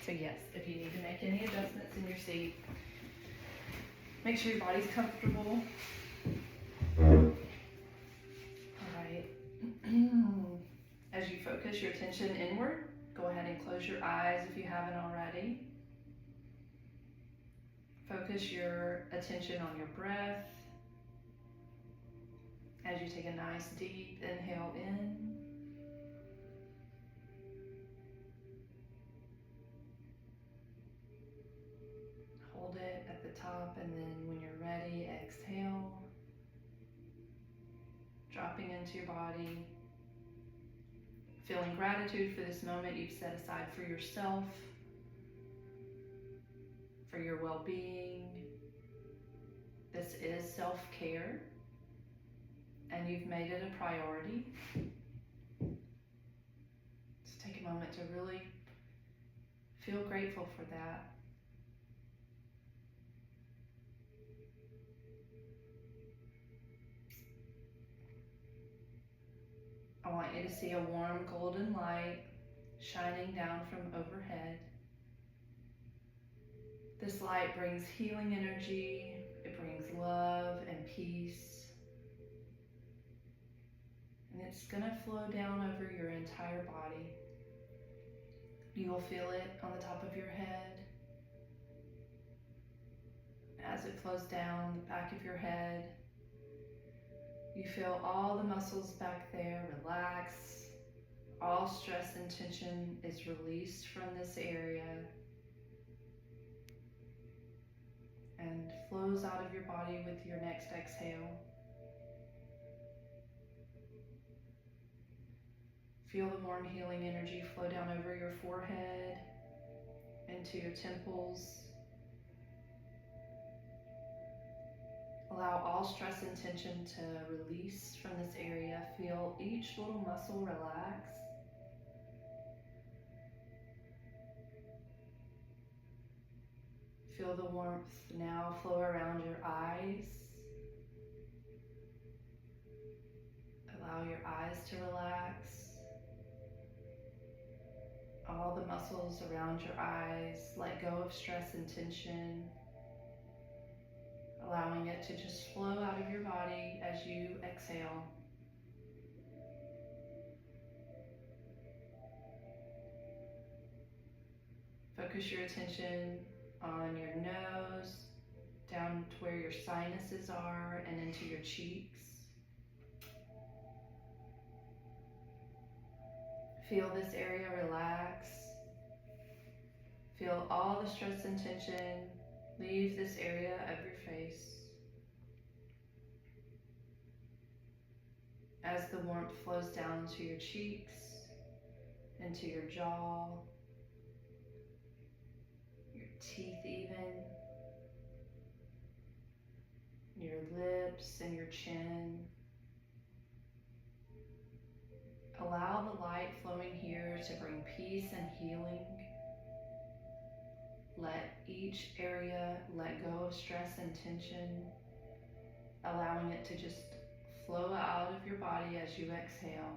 So yes, if you need to make any adjustments in your seat, make sure your body's comfortable. All right. As you focus your attention inward, go ahead and close your eyes if you haven't already. Focus your attention on your breath as you take a nice deep inhale in. Hold it at the top, and then when you're ready, exhale. Dropping into your body. Feeling gratitude for this moment you've set aside for yourself, for your well-being. This is self-care, and you've made it a priority. Just take a moment to really feel grateful for that. I want you to see a warm golden light shining down from overhead. This light brings healing energy, it brings love and peace, and it's going to flow down over your entire body. You will feel it on the top of your head. As it flows down the back of your head, you feel all the muscles back there relax. All stress and tension is released from this area and flows out of your body with your next exhale. Feel the warm healing energy flow down over your forehead, into your temples. Allow all stress and tension to release from this area. Feel each little muscle relax. Feel the warmth now flow around your eyes. Allow your eyes to relax. All the muscles around your eyes, let go of stress and tension, allowing it to just flow out of your body as you exhale. Focus your attention on your nose, down to where your sinuses are, and into your cheeks. Feel this area relax. Feel all the stress and tension leave this area of your face. As the warmth flows down to your cheeks, into your jaw, your teeth even, your lips and your chin. Allow the light flowing here to bring peace and healing. Let each area let go of stress and tension, allowing it to just flow out of your body as you exhale.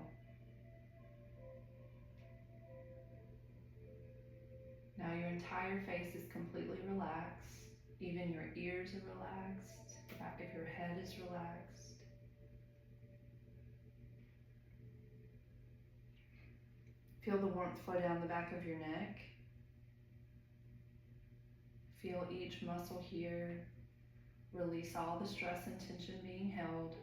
Now your entire face is completely relaxed. Even your ears are relaxed. The back of your head is relaxed. Feel the warmth flow down the back of your neck. Feel each muscle here. Release all the stress and tension being held.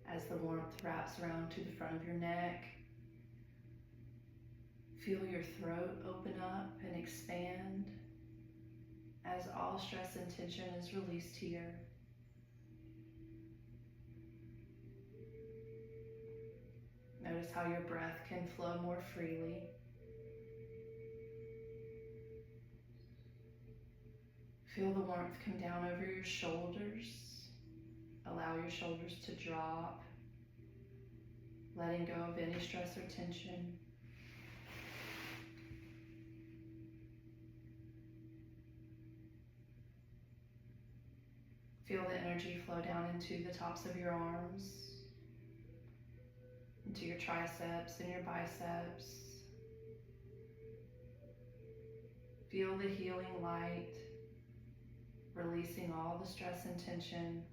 As the warmth wraps around to the front of your neck, feel your throat open up and expand as all stress and tension is released here. Notice how your breath can flow more freely. Feel the warmth come down over your shoulders. Allow your shoulders to drop, letting go of any stress or tension. Feel the energy flow down into the tops of your arms, into your triceps and your biceps. Feel the healing light, releasing all the stress and tension.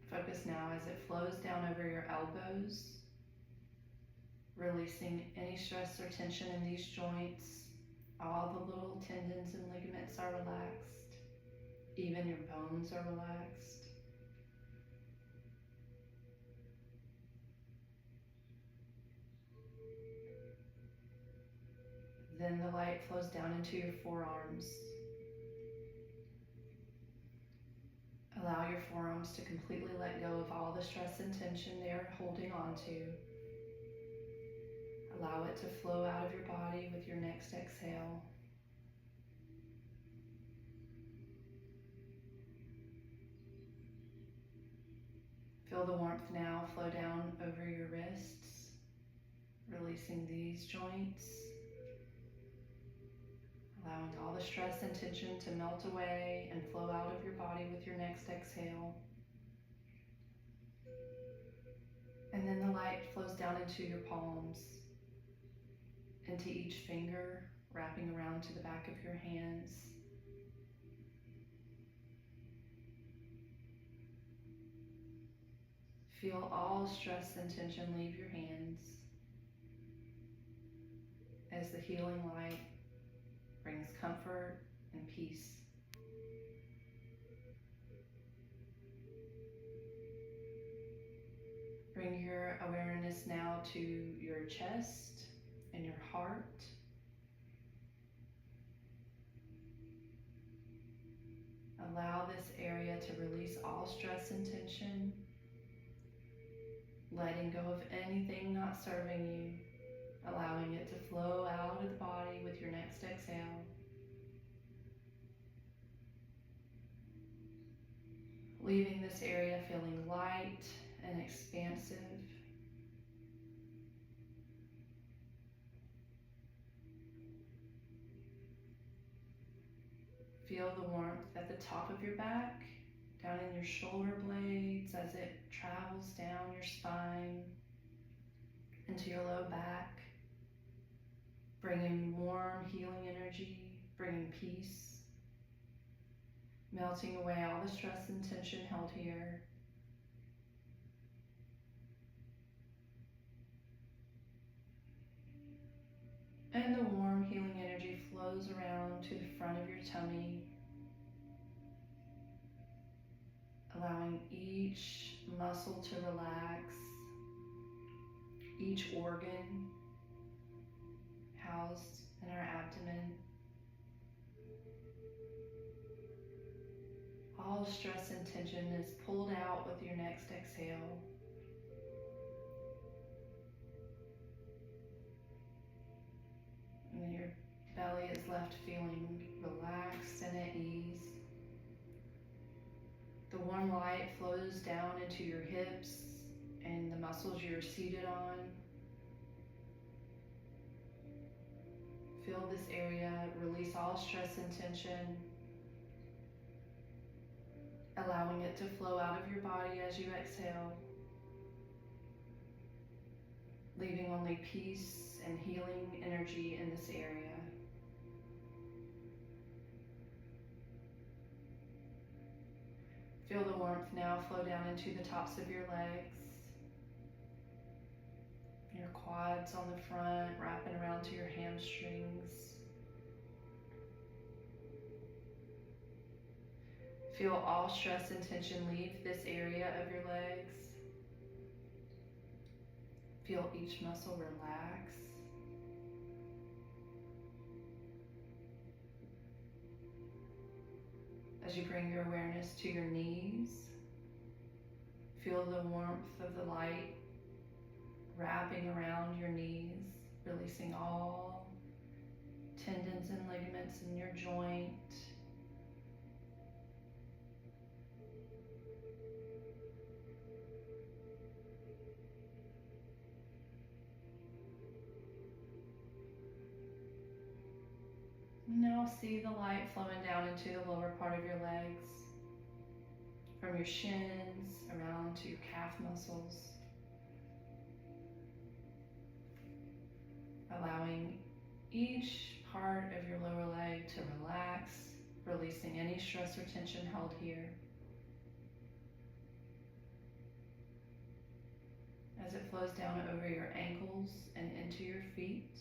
Focus now as it flows down over your elbows, releasing any stress or tension in these joints. All the little tendons and ligaments are relaxed. Even your bones are relaxed. Then the light flows down into your forearms. Allow your forearms to completely let go of all the stress and tension they're holding on to. Allow it to flow out of your body with your next exhale. Feel the warmth now flow down over your wrists, releasing these joints, allowing all the stress and tension to melt away and flow out of your body with your next exhale. And then the light flows down into your palms, into each finger, wrapping around to the back of your hands. Feel all stress and tension leave your hands as the healing light brings comfort and peace. Bring your awareness now to your chest and your heart. Allow this area to release all stress and tension, letting go of anything not serving you, allowing it to flow out of the body with your next exhale. Leaving this area feeling light and expansive. Feel the warmth at the top of your back, down in your shoulder blades as it travels down your spine into your low back, bringing warm healing energy, bringing peace, melting away all the stress and tension held here. And the warm healing energy flows around to the front of your tummy, allowing each muscle to relax, each organ housed in our abdomen. All stress and tension is pulled out with your next exhale. And your belly is left feeling relaxed and at ease. The warm light flows down into your hips and the muscles you're seated on. Feel this area, release all stress and tension, allowing it to flow out of your body as you exhale, leaving only peace and healing energy in this area. Feel the warmth now flow down into the tops of your legs, your quads on the front, wrapping around to your hamstrings. Feel all stress and tension leave this area of your legs. Feel each muscle relax. As you bring your awareness to your knees, feel the warmth of the light wrapping around your knees, releasing all tendons and ligaments in your joint. Now see the light flowing down into the lower part of your legs, from your shins around to your calf muscles. allowing each part of your lower leg to relax, releasing any stress or tension held here. As it flows down over your ankles and into your feet,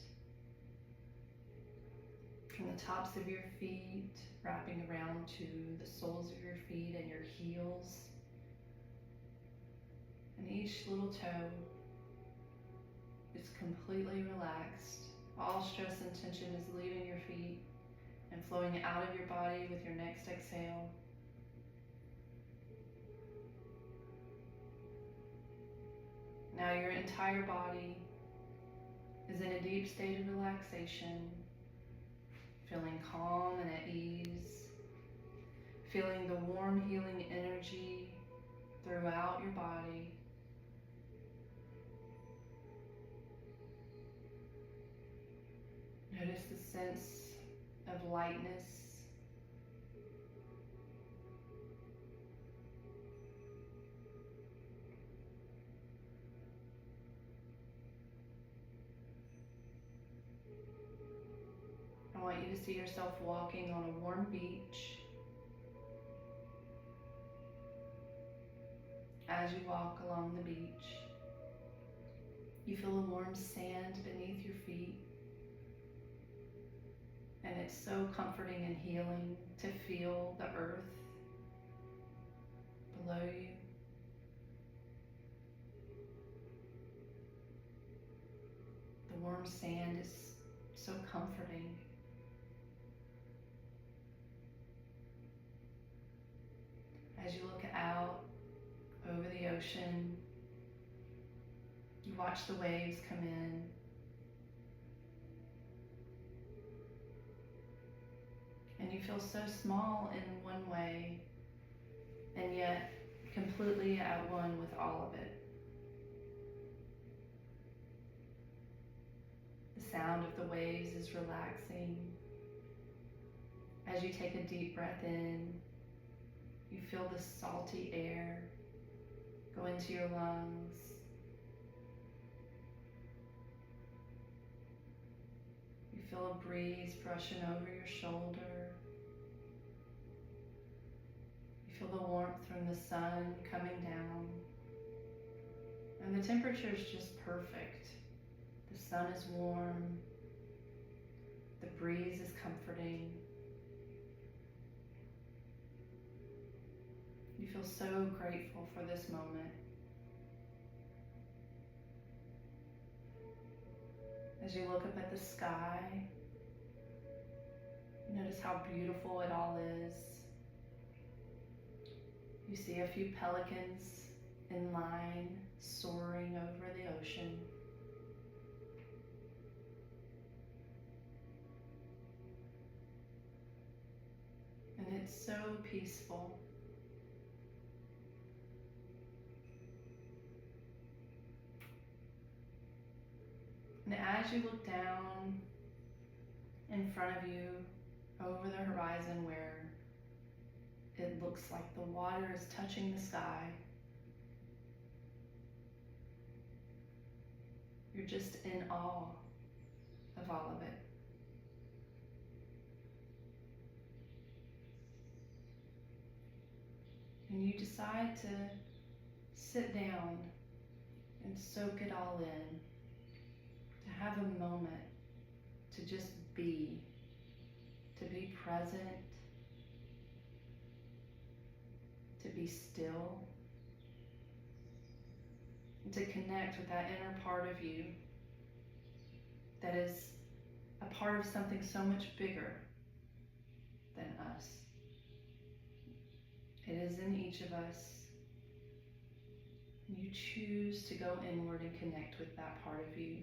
from the tops of your feet, wrapping around to the soles of your feet and your heels, and each little toe is completely relaxed. All stress and tension is leaving your feet and flowing out of your body with your next exhale. Now your entire body is in a deep state of relaxation, feeling calm and at ease, feeling the warm healing energy throughout your body. Notice the sense of lightness. I want you to see yourself walking on a warm beach. As you walk along the beach, you feel the warm sand beneath your feet. And it's so comforting and healing to feel the earth below you. The warm sand is so comforting. As you look out over the ocean, you watch the waves come in. And you feel so small in one way, and yet completely at one with all of it. The sound of the waves is relaxing. As you take a deep breath in, you feel the salty air go into your lungs. You feel a breeze brushing over your shoulder. You feel the warmth from the sun coming down. And the temperature is just perfect. The sun is warm. The breeze is comforting. You feel so grateful for this moment. As you look up at the sky, you notice how beautiful it all is. You see a few pelicans in line soaring over the ocean. And it's so peaceful. And as you look down in front of you over the horizon where it looks like the water is touching the sky, you're just in awe of all of it. And you decide to sit down and soak it all in. To have a moment to just be, to be present, to be still, and to connect with that inner part of you that is a part of something so much bigger than us. It is in each of us. You choose to go inward and connect with that part of you.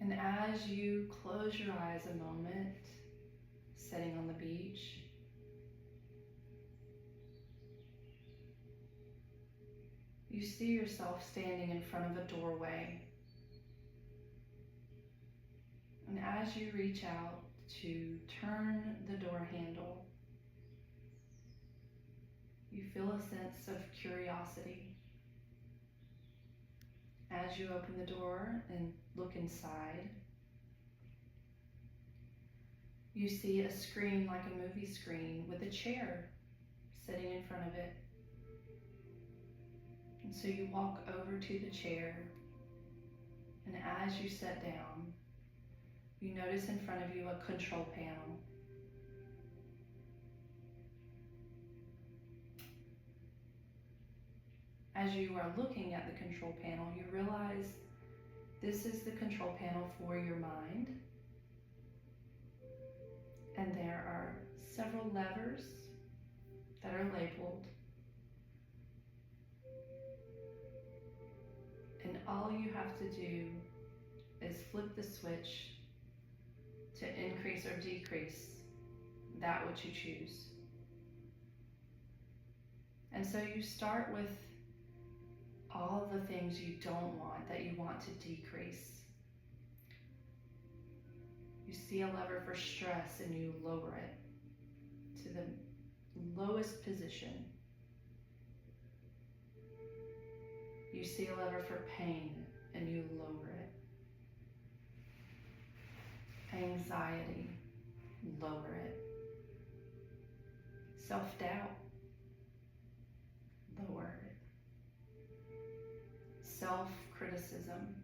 And as you close your eyes a moment, sitting on the beach, you see yourself standing in front of a doorway. And as you reach out to turn the door handle. You feel a sense of curiosity. As you open the door and look inside, you see a screen like a movie screen with a chair sitting in front of it. And so you walk over to the chair, and as you sit down, you notice in front of you a control panel. As you are looking at the control panel, you realize this is the control panel for your mind. And there are several levers that are labeled. And all you have to do is flip the switch to increase or decrease that which you choose. And so you start with all the things you don't want, that you want to decrease. You see a lever for stress and you lower it to the lowest position. You see a lever for pain and you lower it. Anxiety, lower it. Self-doubt, lower it. Self-criticism,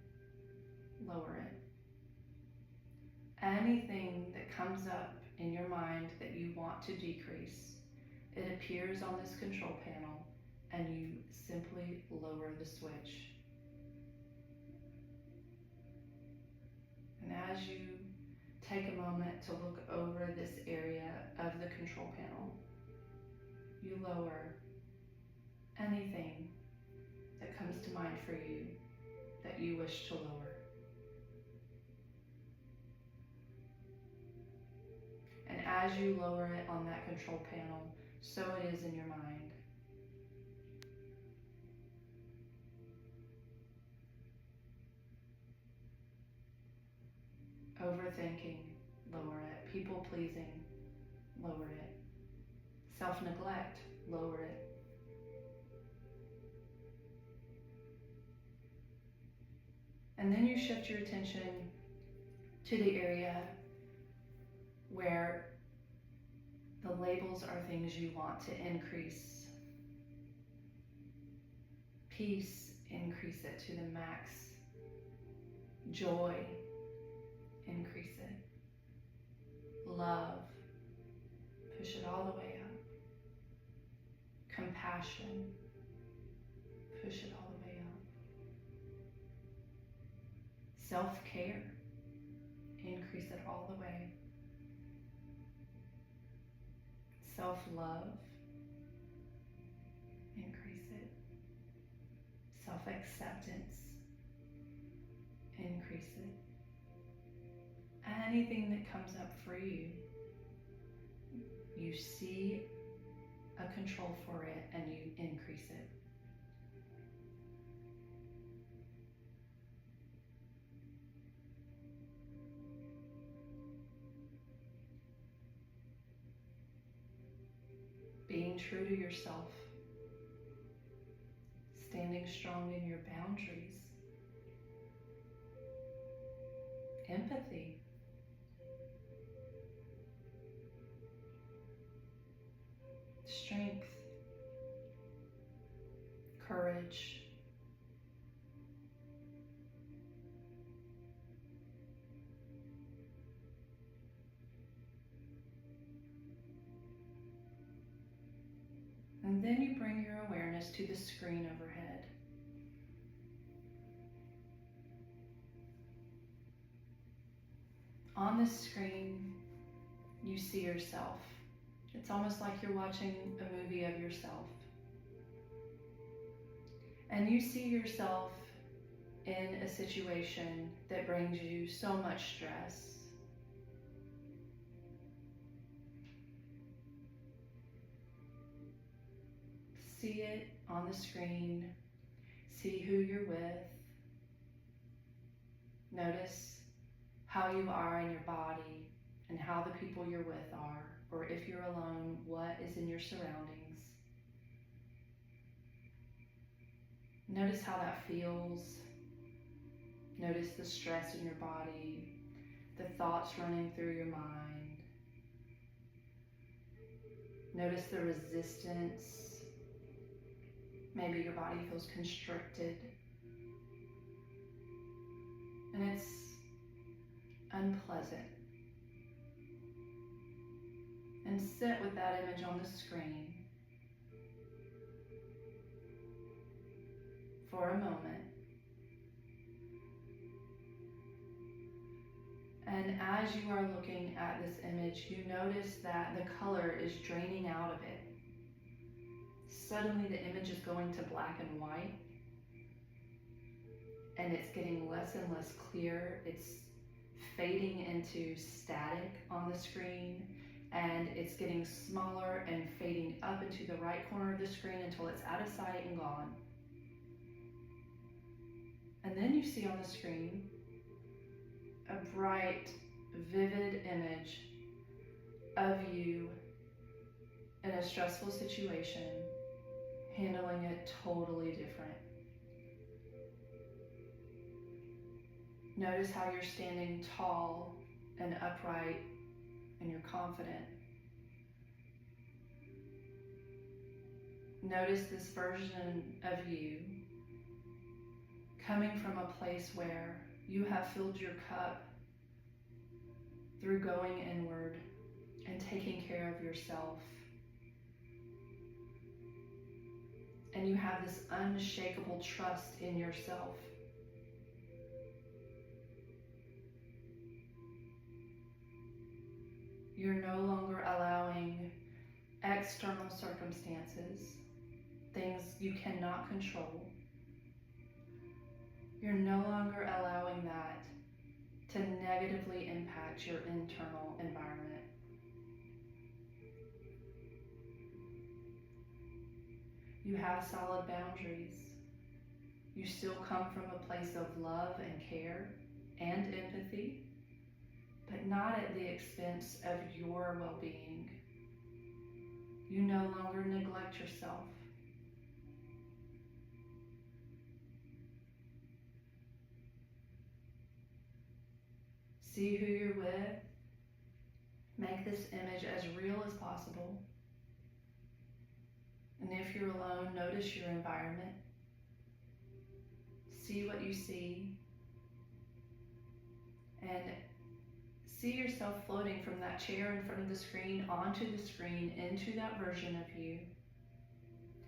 lower it. Anything that comes up in your mind that you want to decrease, it appears on this control panel and you simply lower the switch. And as you take a moment to look over this area of the control panel, you lower anything that comes to mind for you that you wish to lower. And as you lower it on that control panel, so it is in your mind. Overthinking, lower it. People pleasing, lower it. Self-neglect, lower it. And then you shift your attention to the area where the labels are things you want to increase. Peace, increase it to the max. Joy, increase it. Love, push it all the way up. Compassion, push it all the way up. Self-care, increase it all the way. Self-love, increase it. Self-acceptance, increase it. Anything that comes up for you, you see a control for it and you increase it. Being true to yourself, standing strong in your boundaries, empathy, strength, courage, and then you bring your awareness to the screen overhead. On the screen, you see yourself. It's almost like you're watching a movie of yourself. And you see yourself in a situation that brings you so much stress. See it on the screen. See who you're with. Notice how you are in your body and how the people you're with are, or if you're alone, what is in your surroundings. Notice how that feels. Notice the stress in your body, the thoughts running through your mind. Notice the resistance. Maybe your body feels constricted. And it's unpleasant. And sit with that image on the screen for a moment. And as you are looking at this image, you notice that the color is draining out of it. Suddenly the image is going to black and white, and it's getting less and less clear. It's fading into static on the screen, and it's getting smaller and fading up into the right corner of the screen until it's out of sight and gone. And then you see on the screen a bright, vivid image of you in a stressful situation, handling it totally different. Notice how you're standing tall and upright and you're confident. Notice this version of you coming from a place where you have filled your cup through going inward and taking care of yourself. And you have this unshakable trust in yourself. You're no longer allowing external circumstances, things you cannot control. You're no longer allowing that to negatively impact your internal environment. You have solid boundaries. You still come from a place of love and care and empathy, but not at the expense of your well-being. You no longer neglect yourself. See who you're with. Make this image as real as possible. And if you're alone, notice your environment. See what you see. And see yourself floating from that chair in front of the screen onto the screen into that version of you.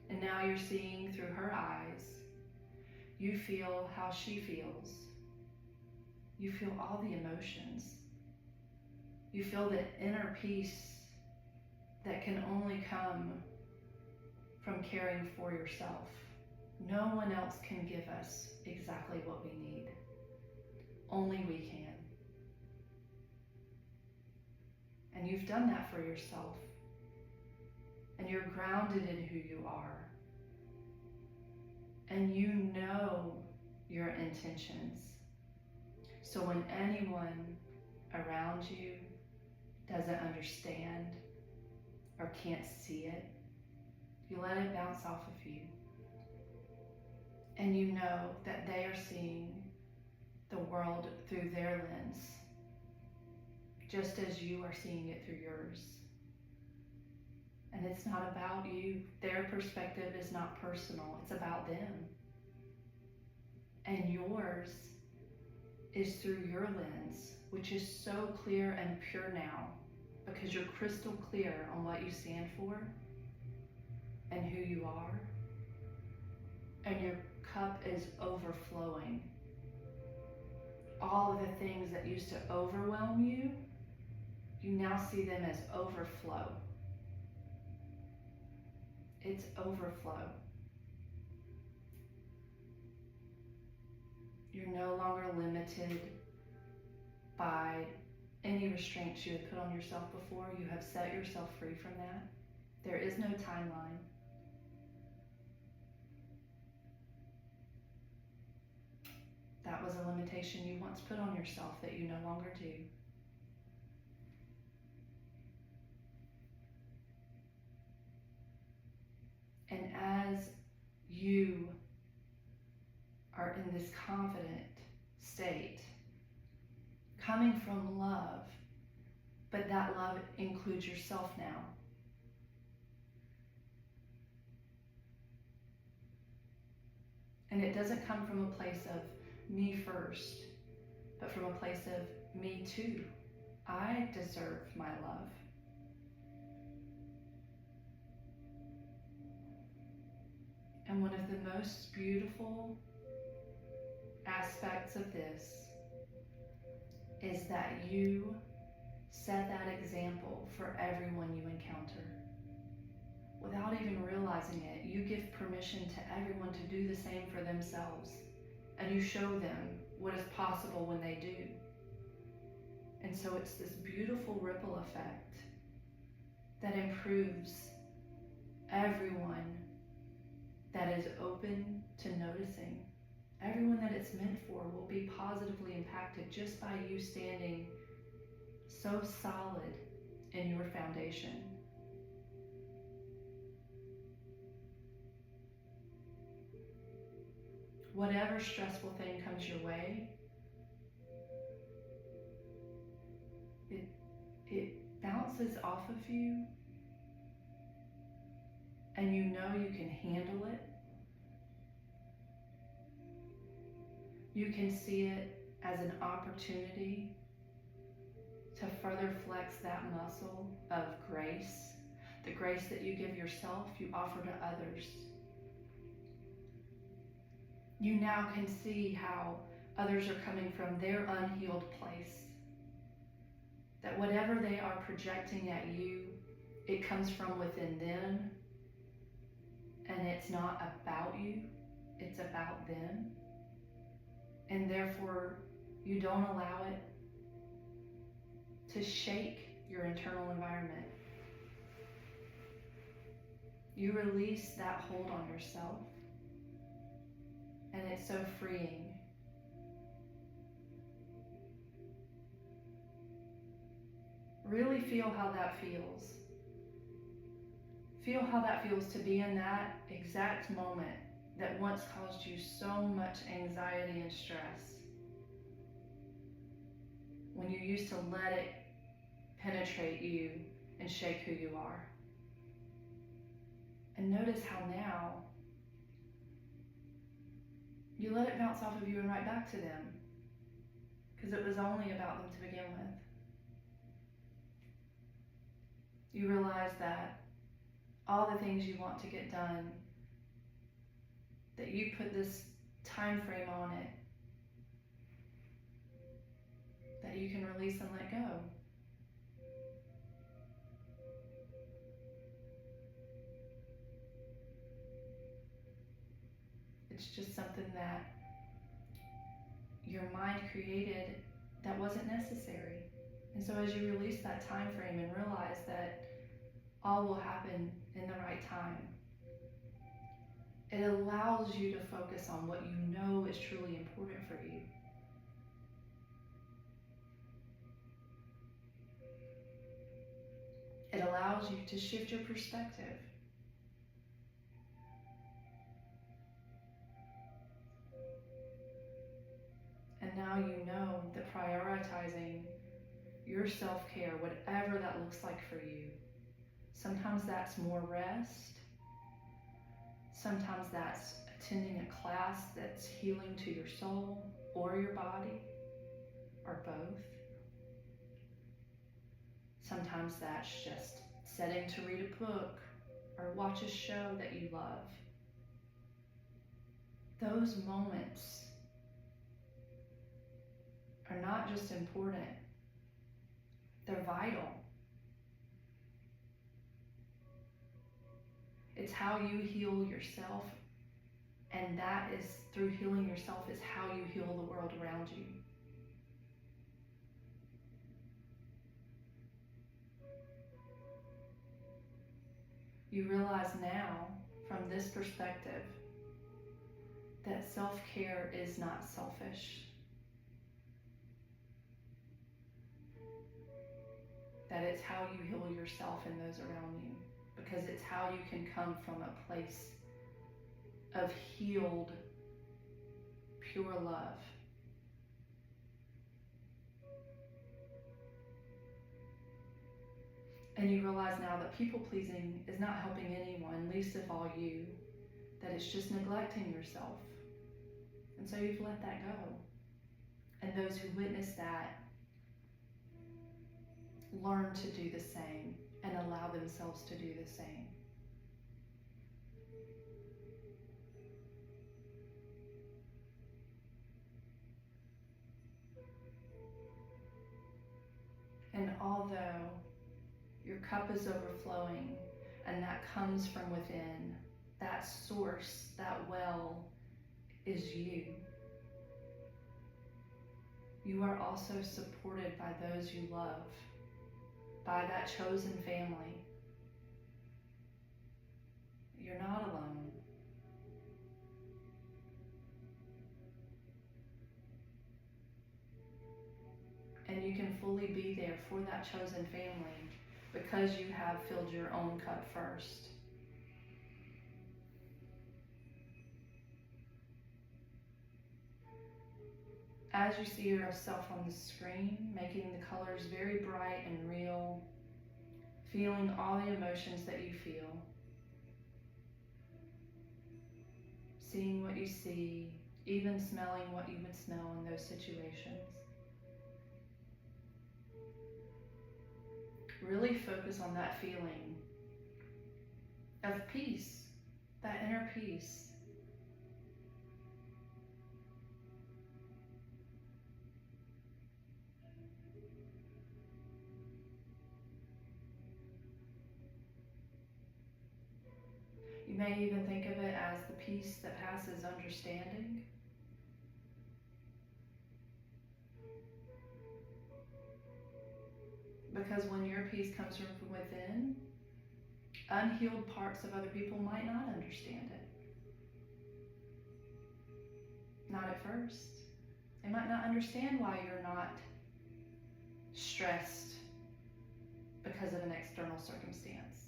And now you're seeing through her eyes. You feel how she feels. You feel all the emotions. You feel the inner peace that can only come from caring for yourself. No one else can give us exactly what we need. Only we can. And you've done that for yourself. And you're grounded in who you are. And you know your intentions. So when anyone around you doesn't understand or can't see it, you let it bounce off of you. And you know that they are seeing the world through their lens, just as you are seeing it through yours. And it's not about you. Their perspective is not personal. It's about them. And yours is through your lens, which is so clear and pure now, because you're crystal clear on what you stand for and who you are. And your cup is overflowing. All of the things that used to overwhelm you, you now see them as overflow. It's overflow. You're no longer limited by any restraints you had put on yourself before. You have set yourself free from that. There is no timeline. That was a limitation you once put on yourself that you no longer do. as you are in this confident state, coming from love, but that love includes yourself now. And it doesn't come from a place of me first, but from a place of me too. I deserve my love. And one of the most beautiful aspects of this is that you set that example for everyone you encounter. Without even realizing it, you give permission to everyone to do the same for themselves, and you show them what is possible when they do. And so it's this beautiful ripple effect that improves everyone that is open to noticing. Everyone that it's meant for will be positively impacted just by you standing so solid in your foundation. Whatever stressful thing comes your way, it bounces off of you, and you know you can handle it. You can see it as an opportunity to further flex that muscle of grace. The grace that you give yourself, you offer to others. You now can see how others are coming from their unhealed place. That whatever they are projecting at you, it comes from within them, and it's not about you, it's about them. And therefore, you don't allow it to shake your internal environment. You release that hold on yourself, and it's so freeing. Really feel how that feels. Feel how that feels to be in that exact moment that once caused you so much anxiety and stress. When you used to let it penetrate you and shake who you are. And notice how now you let it bounce off of you and right back to them, because it was only about them to begin with. You realize that all the things you want to get done, that you put this time frame on it, that you can release and let go. It's just something that your mind created that wasn't necessary. And so as you release that time frame and realize that all will happen in the right time, it allows you to focus on what you know is truly important for you. It allows you to shift your perspective. And now you know that prioritizing your self-care, whatever that looks like for you, sometimes that's more rest, sometimes that's attending a class that's healing to your soul or your body, or both. Sometimes that's just setting to read a book or watch a show that you love. Those moments are not just important, they're vital. It's how you heal yourself, and that is through healing yourself is how you heal the world around you. You realize now, from this perspective, that self-care is not selfish. That it's how you heal yourself and those around you, because it's how you can come from a place of healed, pure love. And you realize now that people pleasing is not helping anyone, least of all you, that it's just neglecting yourself. And so you've let that go. And those who witness that learn to do the same and allow themselves to do the same. And although your cup is overflowing, and that comes from within, that source, that well is you. You are also supported by those you love, by that chosen family. You're not alone. And you can fully be there for that chosen family because you have filled your own cup first. As you see yourself on the screen, making the colors very bright and real, feeling all the emotions that you feel, seeing what you see, even smelling what you would smell in those situations. Really focus on that feeling of peace, that inner peace. You may even think of it as the peace that passes understanding. Because when your peace comes from within, unhealed parts of other people might not understand it. Not at first. They might not understand why you're not stressed because of an external circumstance.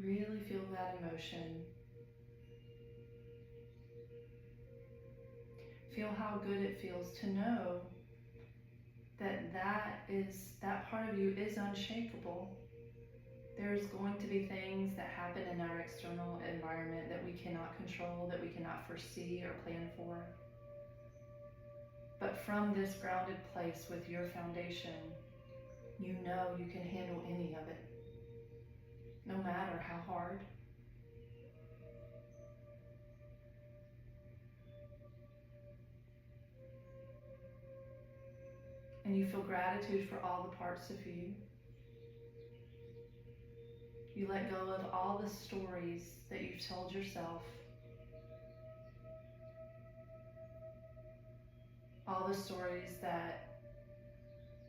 Really feel that emotion. Feel how good it feels to know that that part of you is unshakable. There's going to be things that happen in our external environment that we cannot control, that we cannot foresee or plan for. But from this grounded place with your foundation, you know you can handle any of it, no matter how hard. And you feel gratitude for all the parts of you. You let go of all the stories that you've told yourself, all the stories that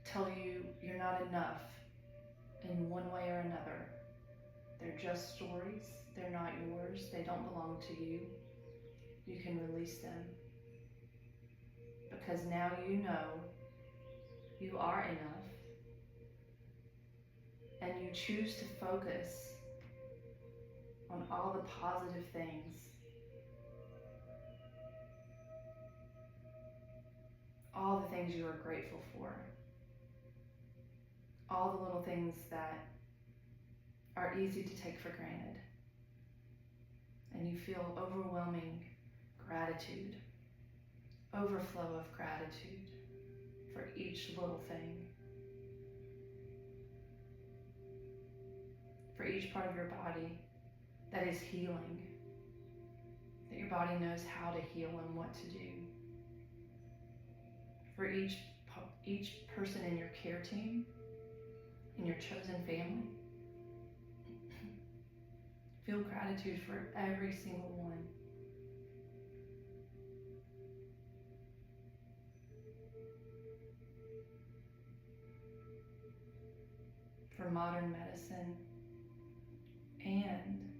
tell you you're not enough in one way or another. They're just stories. They're not yours. They don't belong to you. You can release them. Because now you know you are enough. And you choose to focus on all the positive things. All the things you are grateful for. All the little things that are easy to take for granted. And you feel overwhelming gratitude, overflow of gratitude for each little thing. For each part of your body that is healing, that your body knows how to heal and what to do. For each person in your care team, in your chosen family, feel gratitude for every single one. For modern medicine and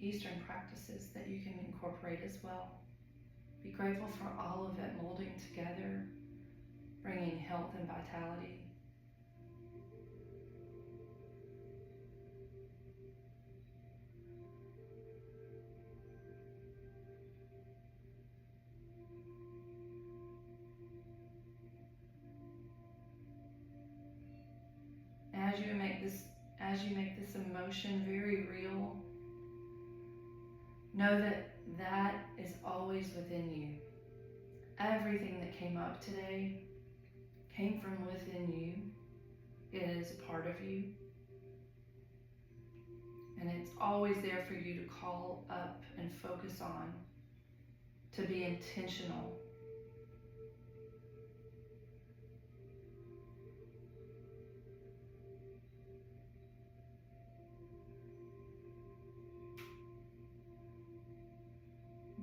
Eastern practices that you can incorporate as well. Be grateful for all of it molding together, bringing health and vitality. As you make this emotion very real, know that that is always within you. Everything that came up today came from within you. It is a part of you. And it's always there for you to call up and focus on, to be intentional.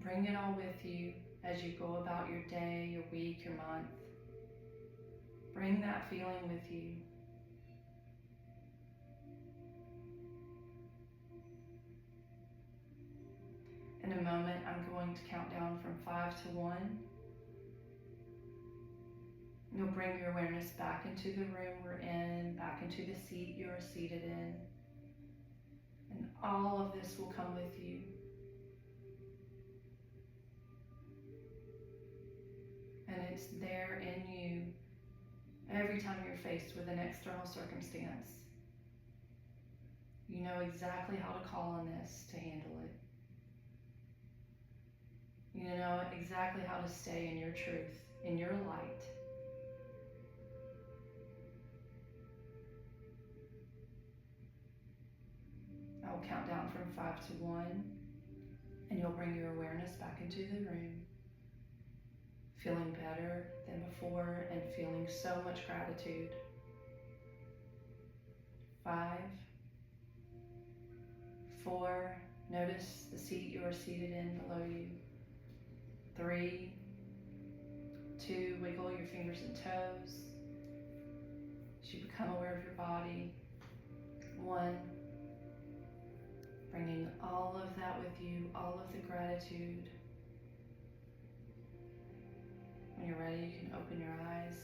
Bring it all with you as you go about your day, your week, your month. Bring that feeling with you. In a moment, I'm going to count down from 5 to 1. You'll bring your awareness back into the room we're in, back into the seat you're seated in. And all of this will come with you. And it's there in you every time you're faced with an external circumstance. You know exactly how to call on this to handle it. You know exactly how to stay in your truth, in your light. I will count down from 5 to 1, and you'll bring your awareness back into the room, feeling better than before and feeling so much gratitude. 5, 4, notice the seat you are seated in below you. 3, 2, wiggle your fingers and toes as you become aware of your body. 1, bringing all of that with you, all of the gratitude. When you're ready, you can open your eyes.